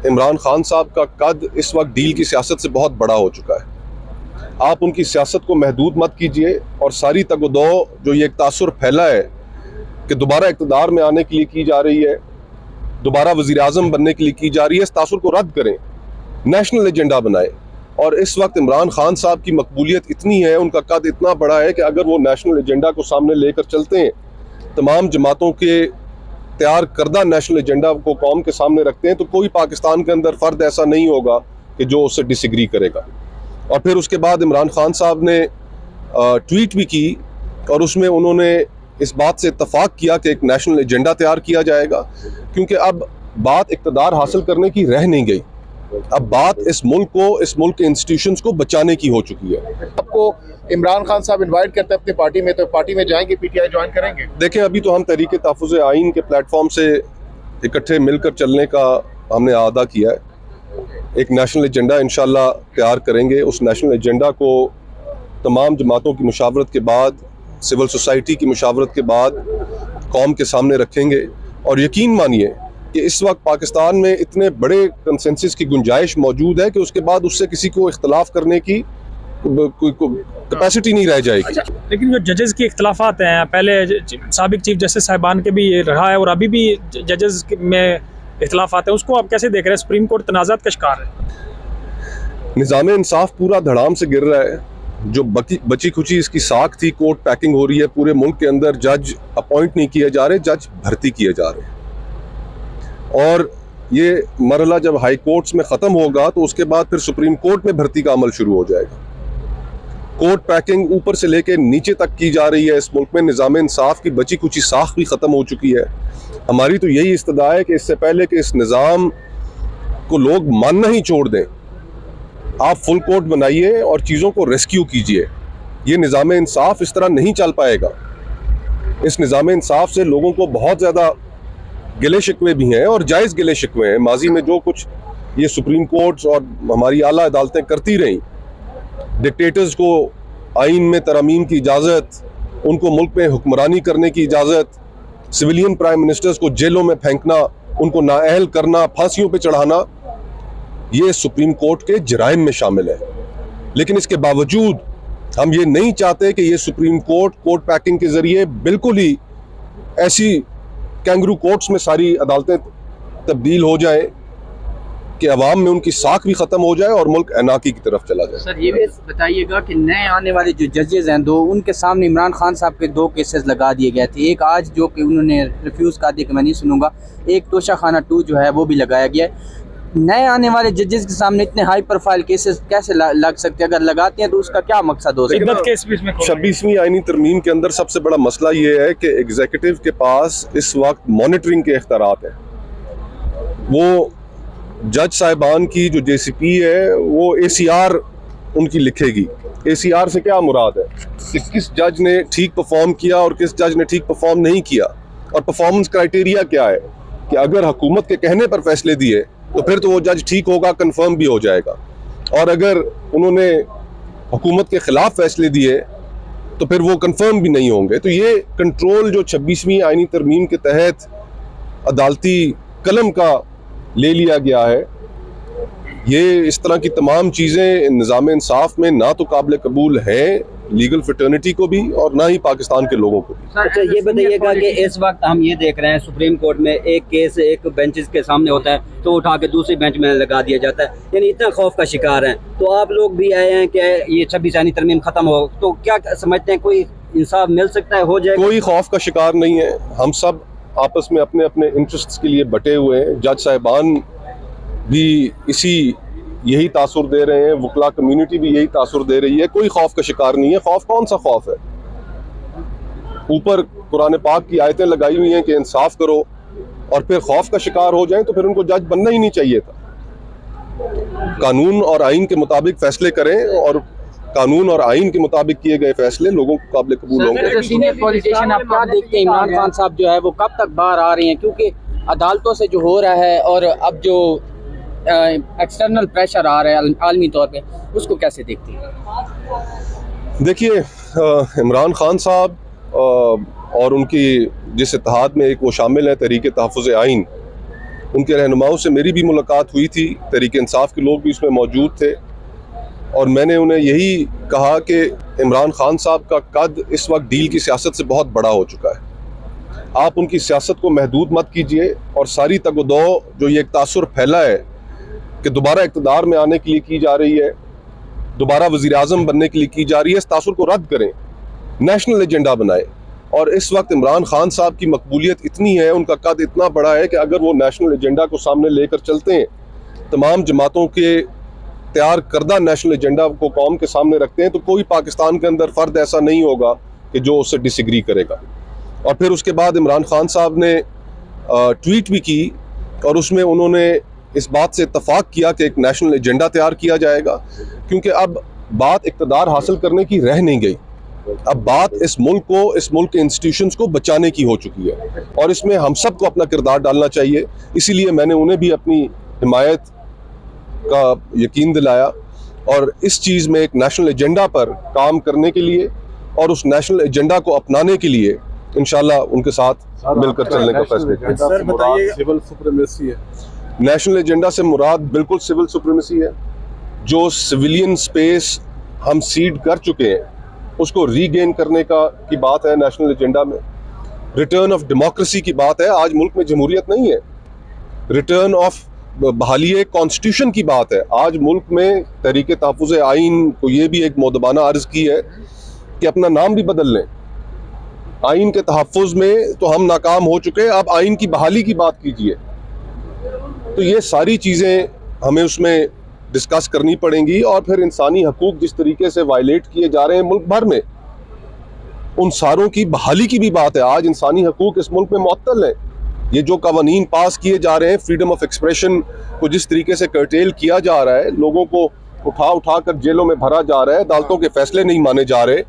इमरान खान साहब का कद इस वक्त डील की सियासत से बहुत बड़ा हो चुका है। आप उनकी सियासत को महदूद मत कीजिए और सारी तगदो जो ये एक तासुर फैला है कि दोबारा इक़्तिदार में आने के लिए की जा रही है, दोबारा वज़ीर आज़म बनने के लिए की जा रही है, इस तासुर को रद्द करें, नेशनल एजेंडा बनाएं। और इस वक्त इमरान खान साहब की मकबूलियत इतनी है, उनका कद इतना बड़ा है कि अगर वो नेशनल एजेंडा को सामने लेकर चलते हैं, तमाम जमातों के तैयार करदा नेशनल एजेंडा को कौम के सामने रखते हैं, तो कोई पाकिस्तान के अंदर फ़र्द ऐसा नहीं होगा कि जो उससे डिसएग्री करेगा। और फिर उसके बाद इमरान खान साहब ने ट्वीट भी की और उसमें उन्होंने इस बात से इत्तफाक किया कि एक नेशनल एजेंडा तैयार किया जाएगा, क्योंकि अब बात इक़्तिदार हासिल करने की रह नहीं गई, अब बात इस मुल्क के इंस्टीट्यूशंस को बचाने की हो चुकी है। आपको इमरान खान साहब इनवाइट करते हैं अपनी पार्टी में, तो पार्टी में जाएंगे, पीटीआई ज्वाइन करेंगे? देखें, अभी तो हम तहरीक तहफ़्फ़ुज़ आइन के प्लेटफॉर्म से इकट्ठे मिलकर चलने का हमने आदा किया है। एक नेशनल एजेंडा इंशाल्लाह तैयार करेंगे। उस नेशनल एजेंडा को तमाम जमातों की मुशावरत के बाद, सिविल सोसाइटी की मुशावरत के बाद कौम के सामने रखेंगे। और यकीन मानिए कि इस वक्त पाकिस्तान में इतने बड़े कंसेंसस की गुंजाइश मौजूद है कि उसके बाद उससे किसी को इख्तलाफ करने की कोई कैपेसिटी नहीं रह जाएगी। लेकिन जो जजेस की इख्तलाफात हैं, पहले साबिक चीफ जस्टिस साहिबान के भी ये रहा है और अभी भी जजेस में इख्तलाफात हैं, उसको आप कैसे देख रहे हैं? सुप्रीम कोर्ट तनाज़ात का शिकार है, निज़ाम इंसाफ पूरा धड़ाम से गिर रहा है। जो बची खुची इसकी साख थी, कोर्ट पैकिंग हो रही है पूरे मुल्क के अंदर, जज अपॉइंट नहीं किए जा रहे, जज भर्ती किए जा रहे हैं। और ये मरहला जब हाई कोर्ट्स में ख़त्म होगा तो उसके बाद फिर सुप्रीम कोर्ट में भर्ती का अमल शुरू हो जाएगा। कोर्ट पैकिंग ऊपर से लेके नीचे तक की जा रही है इस मुल्क में। निज़ाम इंसाफ की बची कुची साख भी ख़त्म हो चुकी है। हमारी तो यही इस्तदा है कि इससे पहले कि इस निज़ाम को लोग मानना ही छोड़ दें, आप फुल कोर्ट बनाइए और चीज़ों को रेस्क्यू कीजिए। ये निज़ाम इंसाफ इस तरह नहीं चल पाएगा। इस निज़ाम इंसाफ से लोगों को बहुत ज़्यादा गिले शिकवे भी हैं और जायज़ गिले शिकवे हैं। माजी में जो कुछ ये सुप्रीम कोर्ट्स और हमारी आला अदालतें करती रहीं, डिक्टेटर्स को आइन में तरमीम की इजाज़त, उनको मुल्क में हुक्मरानी करने की इजाज़त, सिविलियन प्राइम मिनिस्टर्स को जेलों में फेंकना, उनको नाअहल करना, फांसियों पे चढ़ाना, ये सुप्रीम कोर्ट के जराइम में शामिल है। लेकिन इसके बावजूद हम ये नहीं चाहते कि ये सुप्रीम कोर्ट पैकिंग के ज़रिए बिल्कुल ही ऐसी कैंगरू कोर्ट्स में सारी अदालतें तब्दील हो जाएं कि अवाम में उनकी साख भी ख़त्म हो जाए और मुल्क अनाकी की तरफ चला जाए। सर, ये भी बताइएगा कि नए आने वाले जो जजेस हैं दो, उनके सामने इमरान खान साहब के 2 केसेस लगा दिए गए थे। एक आज जो कि उन्होंने रिफ्यूज़ कर दिया कि मैं नहीं सुनूंगा, एक तोशा खाना 2 जो है वो भी लगाया गया है। नए आने वाले जजेस के सामने इतने हाई प्रोफाइल केसेस कैसे लग सकते हैं? अगर लगाते हैं तो उसका क्या मकसद हो सकता है? 26वीं आईनी तरमीम के अंदर सबसे बड़ा मसला ये है कि एग्जीक्यूटिव के पास इस वक्त मॉनिटरिंग के इख्तियारात हैं। वो जज साहिबान की जो JCP है वो ACR उनकी लिखेगी। ACR से क्या मुराद है कि किस जज ने ठीक परफॉर्म किया और किस जज ने ठीक परफॉर्म नहीं किया, और परफॉर्मेंस क्राइटेरिया क्या है कि अगर हुकूमत के कहने पर फैसले दिए तो फिर तो वो जज ठीक होगा, कंफर्म भी हो जाएगा, और अगर उन्होंने हुकूमत के ख़िलाफ़ फैसले दिए तो फिर वो कंफर्म भी नहीं होंगे। तो ये कंट्रोल जो 26वीं आईनी तरमीम के तहत अदालती कलम का ले लिया गया है, ये इस तरह की तमाम चीज़ें निज़ाम इंसाफ में ना तो काबिल कबूल है लीगल फ्रेटर्निटी को भी और ना ही पाकिस्तान के लोगों को भी। अच्छा, ये बताइएगा कि इस वक्त हम ये देख रहे हैं सुप्रीम कोर्ट में एक केस एक बेंचेस के सामने होता है तो उठा के दूसरी बेंच में लगा दिया जाता है, यानी इतना खौफ का शिकार हैं। तो आप लोग भी आए हैं कि ये 26 आईनी तरमीम ख़त्म हो, तो क्या समझते हैं कोई इंसाफ मिल सकता है, हो जाएगा? कोई खौफ का शिकार नहीं है। हम सब आपस में अपने अपने इंटरेस्ट्स के लिए बटे हुए हैं। जज साहिबान भी यही तासुर दे रहे हैं, वकला कम्युनिटी भी यही तासुर दे रही है। कोई खौफ का शिकार नहीं है। खौफ कौन सा खौफ है? ऊपर कुरान पाक की आयतें लगाई हुई हैं कि इंसाफ करो, और फिर खौफ का शिकार हो जाएं तो फिर उनको जज बनना ही नहीं चाहिए था। कानून और आइन के मुताबिक फैसले करें, और कानून और आइन के मुताबिक किए गए फैसले लोगों को काबिल कबूल होंगे। सीनियर पॉलिटिशियन आप क्या देखते हैं, इमरान खान साहब जो है वो कब तक बाहर आ रहे हैं? क्योंकि अदालतों से जो हो रहा है और अब जो एक्सटर्नल प्रेशर आ रहा है आलमी तौर पे, उसको कैसे देखते हैं? देखिए, इमरान खान साहब और उनकी जिस इत्तेहाद में एक वो शामिल है तहरीक तहफ़्फ़ुज़ आइन, उनके रहनुमाओं से मेरी भी मुलाकात हुई थी, तहरीक इंसाफ के लोग भी इसमें मौजूद थे, और मैंने उन्हें यही कहा कि इमरान खान साहब का कद इस वक्त डील की सियासत से बहुत बड़ा हो चुका है। आप उनकी सियासत को महदूद मत कीजिए, और सारी तगदो जो ये एक तासुर फैला है कि दोबारा इक़्तिदार में आने के लिए की जा रही है, दोबारा वज़ीर आज़म बनने के लिए की जा रही है, इस तासुर को रद्द करें, नेशनल एजेंडा बनाएं। और इस वक्त इमरान खान साहब की मकबूलियत इतनी है, उनका कद इतना बड़ा है कि अगर वो नेशनल एजेंडा को सामने लेकर चलते हैं, तमाम जमातों के तैयार करदा नेशनल एजेंडा को कौम के सामने रखते हैं, तो कोई पाकिस्तान के अंदर फ़र्द ऐसा नहीं होगा कि जो उससे डिसएग्री करेगा। और फिर उसके बाद इमरान खान साहब ने ट्वीट भी की, और उसमें उन्होंने इस बात से इत्तफाक किया कि एक नेशनल एजेंडा तैयार किया जाएगा, क्योंकि अब बात इक़्तिदार हासिल करने की रह नहीं गई। अब बात इस मुल्क के इंस्टीट्यूशंस को बचाने की हो चुकी है, और इसमें हम सब को अपना किरदार डालना चाहिए। इसीलिए मैंने उन्हें भी अपनी हिमायत का यकीन दिलाया, और इस चीज़ में एक नेशनल एजेंडा पर काम करने के लिए और उस नेशनल एजेंडा को अपनाने के लिए इंशाल्लाह उनके साथ मिलकर चलने का फैसला किया। सर बताइए, सिविल सुप्रीमेसी है, नेशनल एजेंडा से मुराद बिल्कुल सिविल सुप्रीमेसी है। जो सिविलियन स्पेस हम सीड कर चुके हैं, उसको रीगेन करने की बात है नेशनल एजेंडा में। रिटर्न ऑफ डेमोक्रेसी की बात है। आज मुल्क में जमहूरियत नहीं है, रिटर्न ऑफ बहाली कॉन्स्टिट्यूशन की बात है। आज मुल्क में तहरीक तहफ़्फ़ुज़ आइन को ये भी एक मोदबाना अर्ज की है कि अपना नाम भी बदल लें। आइन के तहफ़्फ़ुज़ में तो हम नाकाम हो चुके हैं, अब आइन की बहाली की बात कीजिए। तो ये सारी चीज़ें हमें उसमें डिस्कस करनी पड़ेंगी, और फिर इंसानी हकूक़ जिस तरीके से वायलेट किए जा रहे हैं मुल्क भर में, उन सारों की बहाली की भी बात है। आज इंसानी हकूक़ इस मुल्क में मुअत्तल है। ये जो कवानीन पास किए जा रहे हैं, फ्रीडम ऑफ एक्सप्रेशन को जिस तरीके से कर्टेल किया जा रहा है, लोगों को उठा कर जेलों में भरा जा रहा है, अदालतों के फैसले नहीं माने जा रहे,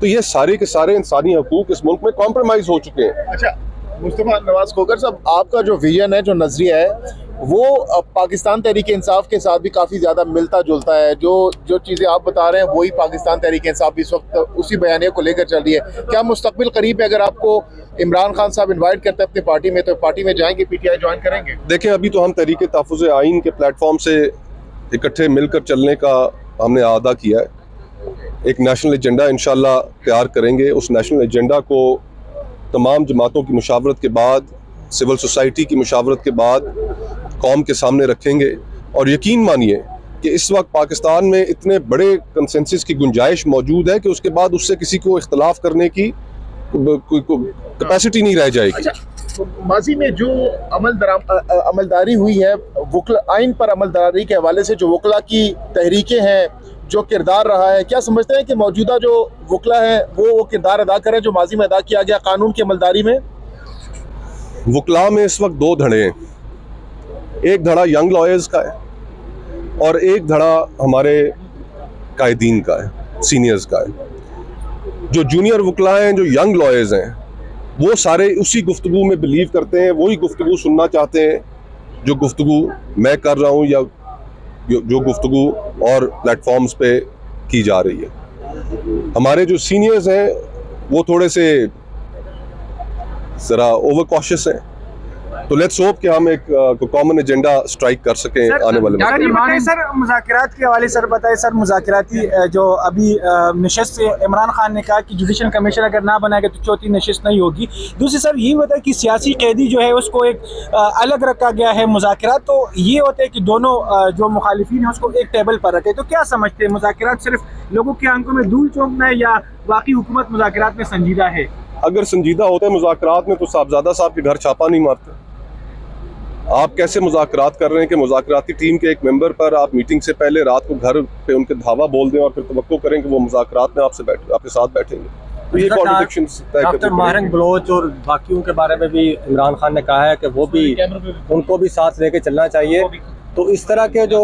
तो ये सारे के सारे इंसानी हकूक़ इस मुल्क में कॉम्प्रोमाइज़ हो चुके हैं। अच्छा मुस्तफा नवाज खोखर साहब, आपका जो विजन है, जो नजरिया है, वो पाकिस्तान तहरीक इंसाफ के साथ भी काफ़ी ज़्यादा मिलता जुलता है। जो चीज़ें आप बता रहे हैं वही पाकिस्तान तहरीक इंसाफ भी इस वक्त उसी बयानिया को लेकर चल रही है। क्या मुस्तकबिल करीब है, अगर आपको इमरान खान साहब इनवाइट करते हैं अपनी पार्टी में, तो पार्टी में जाएंगे, पीटीआई ज्वाइन करेंगे? देखें, अभी तो हम तहरीक तहफ़्फ़ुज़ आइन के प्लेटफॉर्म से इकट्ठे मिलकर चलने का हमने आदा किया है। एक नेशनल एजेंडा इंशाल्लाह तैयार करेंगे। उस नेशनल एजेंडा को तमाम जमातों की मुशावरत के बाद, सिविल सोसाइटी की मुशावरत के बाद कौम के सामने रखेंगे। और यकीन मानिए कि इस वक्त पाकिस्तान में इतने बड़े कंसेंसस की गुंजाइश मौजूद है कि उसके बाद उससे किसी को इख्तलाफ करने की कोई कैपेसिटी नहीं रह जाएगी। अच्छा, माजी में जो अमलदारी हुई है, वकला आइन पर अमलदारी के हवाले से जो वकला की तहरीकें हैं, जो किरदार रहा है, क्या समझते हैं कि मौजूदा जो वकला है वो किरदार अदा करें जो माजी में अदा किया गया कानून की अमलदारी में? वकला में इस वक्त दो धड़े हैं। एक धड़ा यंग लॉयर्स का है, और एक धड़ा हमारे कायदीन का है, सीनियर्स का है। जो जूनियर वकला हैं, जो यंग लॉयर्स हैं, वो सारे उसी गुफ्तगू में बिलीव करते हैं, वही गुफ्तगू सुनना चाहते हैं जो गुफ्तगू मैं कर रहा हूँ, या जो गुफ्तगू और प्लेटफॉर्म्स पे की जा रही है। हमारे जो सीनियर्स हैं वो थोड़े से ज़रा ओवर कॉशियस हैं, तो लेट्स होप कि हम एक कॉमन एजेंडा स्ट्राइक कर सकें आने वाले बताइए सर, मुज़ाकरात के हवाले सर बताइए सर, मुज़ाकराती जो अभी नशिस्त इमरान खान ने कहा कि जुडिशल कमीशन अगर ना बनाएगा तो चौथी नशिस्त नहीं होगी। दूसरी सर ये बताए कि सियासी कैदी जो है उसको एक अलग रखा गया है। मुज़ाकरात तो ये होते हैं कि दोनों जो मुखालिफिन हैं उसको एक टेबल पर रखे, तो क्या समझते हैं, मुज़ाकरात सिर्फ लोगों की आंखों में धूल झोंकना है या वाकई हुकूमत मुज़ाकरात में संजीदा है? अगर संजीदा होते मुज़ाकरात में तो साहबजादा साहब के घर छापा नहीं मारते। आप कैसे मुज़ाकरात कर रहे हैं कि मुज़ाकराती टीम के एक मेंबर पर आप मीटिंग से पहले रात को घर पे उनके धावा बोल दें और फिर तवक्को करें कि वो मुज़ाकरात में आपके साथ बैठेंगे? तो ये कॉन्ट्रडिक्शंस डॉक्टर माहिर बलोच और बाकियों के बारे में भी इमरान खान ने कहा है कि वो भी उनको भी साथ लेके चलना चाहिए। तो इस तरह के जो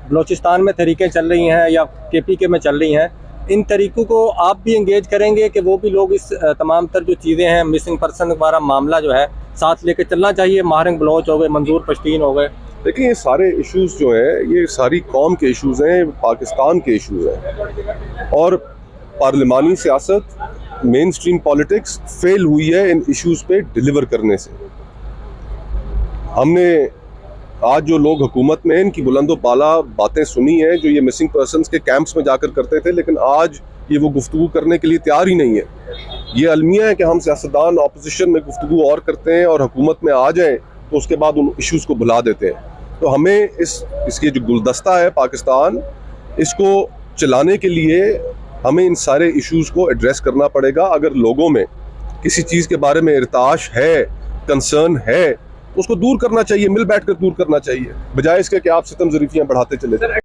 बलोचिस्तान में तरीक़ें चल रही हैं या KPK में चल रही हैं, इन तरीक़ों को आप भी इंगेज करेंगे कि वो भी लोग इस तमाम तर जो चीज़ें हैं, मिसिंग पर्सन वाला मामला जो है साथ लेके चलना चाहिए? माहिर बलोच हो गए, मंजूर पश्तीन हो गए, देखिए ये सारे इश्यूज़ जो हैं ये सारी कौम के इश्यूज़ हैं, पाकिस्तान के इश्यूज़ हैं, और पार्लिमानी सियासत, मेन स्ट्रीम पॉलिटिक्स फेल हुई है इन इश्यूज़ पे डिलीवर करने से। हमने आज जो लोग हुकूमत में हैं इनकी बुलंदो बाला बातें सुनी हैं जो ये मिसिंग पर्सनस के कैंप्स में जाकर करते थे, लेकिन आज ये वो गुफ्तगू करने के लिए तैयार ही नहीं है। ये अलमिया है कि हम सियासतदान अपोजिशन में गुफ्तगू और करते हैं और हुकूमत में आ जाएं तो उसके बाद उन इश्यूज़ को भुला देते हैं। तो हमें इसके जो गुलदस्ता है पाकिस्तान, इसको चलाने के लिए हमें इन सारे इश्यूज़ को एड्रेस करना पड़ेगा। अगर लोगों में किसी चीज़ के बारे में इर्ताश है, कंसर्न है, उसको दूर करना चाहिए, मिल बैठ कर दूर करना चाहिए, बजाय इसके कि आप सितम ज़रीफियाँ बढ़ाते चले जाएं।